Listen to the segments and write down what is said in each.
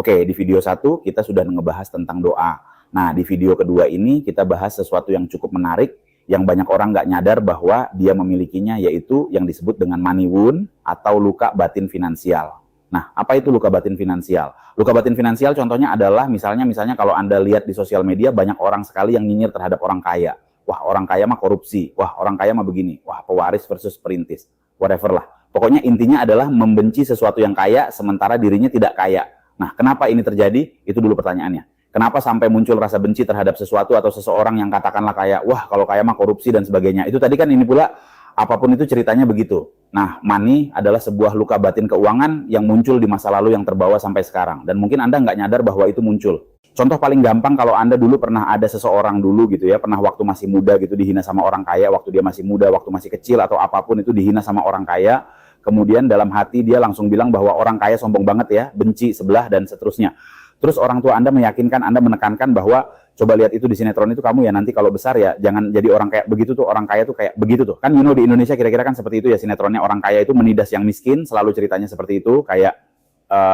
Oke, di video 1 kita sudah ngebahas tentang doa. Nah, di video kedua ini kita bahas sesuatu yang cukup menarik, yang banyak orang nggak nyadar bahwa dia memilikinya, yaitu yang disebut dengan money wound atau luka batin finansial. Nah, apa itu luka batin finansial? Luka batin finansial contohnya adalah misalnya kalau Anda lihat di sosial media banyak orang sekali yang nyinyir terhadap orang kaya. Wah, orang kaya mah korupsi. Wah, orang kaya mah begini. Wah, pewaris versus perintis. Whatever lah. Pokoknya intinya adalah membenci sesuatu yang kaya sementara dirinya tidak kaya. Nah, kenapa ini terjadi? Itu dulu pertanyaannya. Kenapa sampai muncul rasa benci terhadap sesuatu atau seseorang yang katakanlah kaya? Wah, kalau kaya mah korupsi dan sebagainya. Itu tadi kan ini pula, apapun itu ceritanya begitu. Nah, money adalah sebuah luka batin keuangan yang muncul di masa lalu yang terbawa sampai sekarang. Dan mungkin Anda nggak nyadar bahwa itu muncul. Contoh paling gampang, kalau Anda dulu pernah ada seseorang dulu gitu ya, pernah waktu masih muda gitu dihina sama orang kaya, waktu dia masih muda, waktu masih kecil atau apapun itu dihina sama orang kaya. Kemudian dalam hati dia langsung bilang bahwa orang kaya sombong banget ya, benci, sebelah, dan seterusnya. Terus orang tua Anda meyakinkan, Anda menekankan bahwa coba lihat itu di sinetron itu kamu ya, nanti kalau besar ya jangan jadi orang kayak begitu tuh, orang kaya tuh kayak begitu tuh. Kan di Indonesia kira-kira kan seperti itu ya sinetronnya, orang kaya itu menidas yang miskin, selalu ceritanya seperti itu, kayak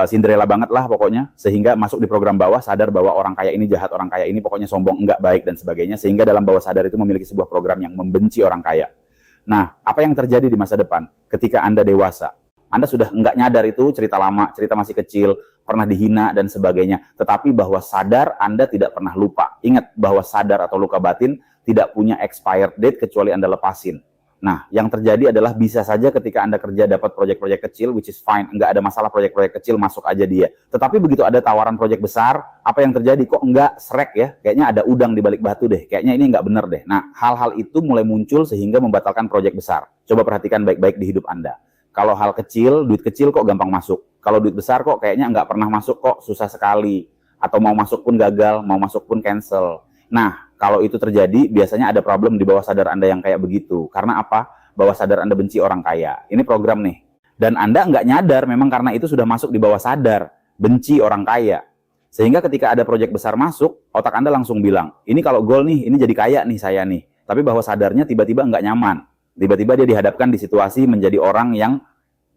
Cinderella banget lah pokoknya, sehingga masuk di program bawah sadar bahwa orang kaya ini jahat, orang kaya ini pokoknya sombong, enggak baik dan sebagainya, sehingga dalam bawah sadar itu memiliki sebuah program yang membenci orang kaya. Nah, apa yang terjadi di masa depan ketika Anda dewasa? Anda sudah nggak nyadar itu cerita lama, cerita masih kecil, pernah dihina dan sebagainya. Tetapi bahwa sadar Anda tidak pernah lupa. Ingat bahwa sadar atau luka batin tidak punya expired date kecuali Anda lepasin. Nah, yang terjadi adalah bisa saja ketika Anda kerja dapat proyek-proyek kecil, which is fine, nggak ada masalah, proyek-proyek kecil masuk aja dia. Tetapi begitu ada tawaran proyek besar, apa yang terjadi? Kok nggak srek ya? Kayaknya ada udang di balik batu deh. Kayaknya ini nggak bener deh. Nah, hal-hal itu mulai muncul sehingga membatalkan proyek besar. Coba perhatikan baik-baik di hidup Anda. Kalau hal kecil, duit kecil kok gampang masuk. Kalau duit besar kok kayaknya nggak pernah masuk, kok susah sekali. Atau mau masuk pun gagal, mau masuk pun cancel. Nah, kalau itu terjadi, biasanya ada problem di bawah sadar Anda yang kayak begitu. Karena apa? Bawah sadar Anda benci orang kaya. Ini program nih. Dan Anda nggak nyadar memang karena itu sudah masuk di bawah sadar. Benci orang kaya. Sehingga ketika ada proyek besar masuk, otak Anda langsung bilang, ini kalau goal nih, ini jadi kaya nih saya nih. Tapi bawah sadarnya tiba-tiba nggak nyaman. Tiba-tiba dia dihadapkan di situasi menjadi orang yang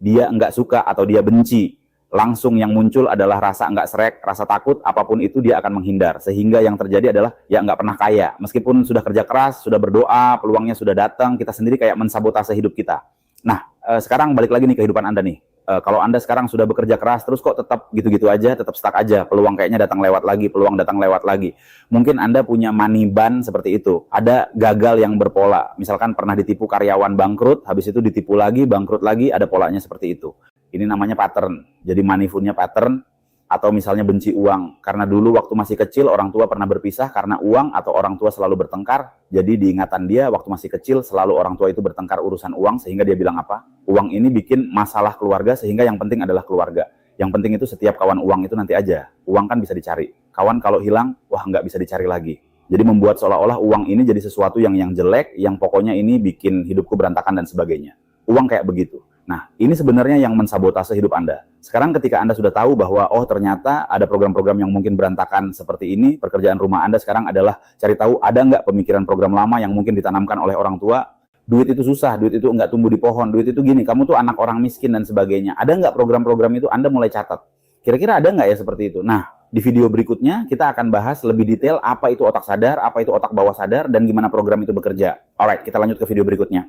dia nggak suka atau dia benci. Langsung yang muncul adalah rasa nggak srek, rasa takut, apapun itu dia akan menghindar. Sehingga yang terjadi adalah ya nggak pernah kaya. Meskipun sudah kerja keras, sudah berdoa, peluangnya sudah datang, kita sendiri kayak mensabotase hidup kita. Nah, sekarang balik lagi nih kehidupan Anda nih. Kalau Anda sekarang sudah bekerja keras, terus kok tetap gitu-gitu aja, tetap stuck aja, peluang kayaknya datang lewat lagi, peluang datang lewat lagi. Mungkin Anda punya money ban seperti itu. Ada gagal yang berpola. Misalkan pernah ditipu karyawan bangkrut, habis itu ditipu lagi, bangkrut lagi, ada polanya seperti itu. Ini namanya pattern. Jadi money wound-nya pattern. Atau misalnya benci uang. Karena dulu waktu masih kecil orang tua pernah berpisah karena uang, atau orang tua selalu bertengkar. Jadi diingatan dia waktu masih kecil selalu orang tua itu bertengkar urusan uang, sehingga dia bilang apa? Uang ini bikin masalah keluarga, sehingga yang penting adalah keluarga. Yang penting itu setiap kawan uang itu nanti aja. Uang kan bisa dicari. Kawan kalau hilang, wah nggak bisa dicari lagi. Jadi membuat seolah-olah uang ini jadi sesuatu yang jelek, yang pokoknya ini bikin hidupku berantakan dan sebagainya. Uang kayak begitu. Nah, ini sebenarnya yang mensabotase hidup Anda. Sekarang ketika Anda sudah tahu bahwa, oh ternyata ada program-program yang mungkin berantakan seperti ini, pekerjaan rumah Anda sekarang adalah cari tahu ada nggak pemikiran program lama yang mungkin ditanamkan oleh orang tua. Duit itu susah, duit itu nggak tumbuh di pohon, duit itu gini, kamu tuh anak orang miskin dan sebagainya. Ada nggak program-program itu Anda mulai catat? Kira-kira ada nggak ya seperti itu? Nah, di video berikutnya kita akan bahas lebih detail apa itu otak sadar, apa itu otak bawah sadar, dan gimana program itu bekerja. Alright, kita lanjut ke video berikutnya.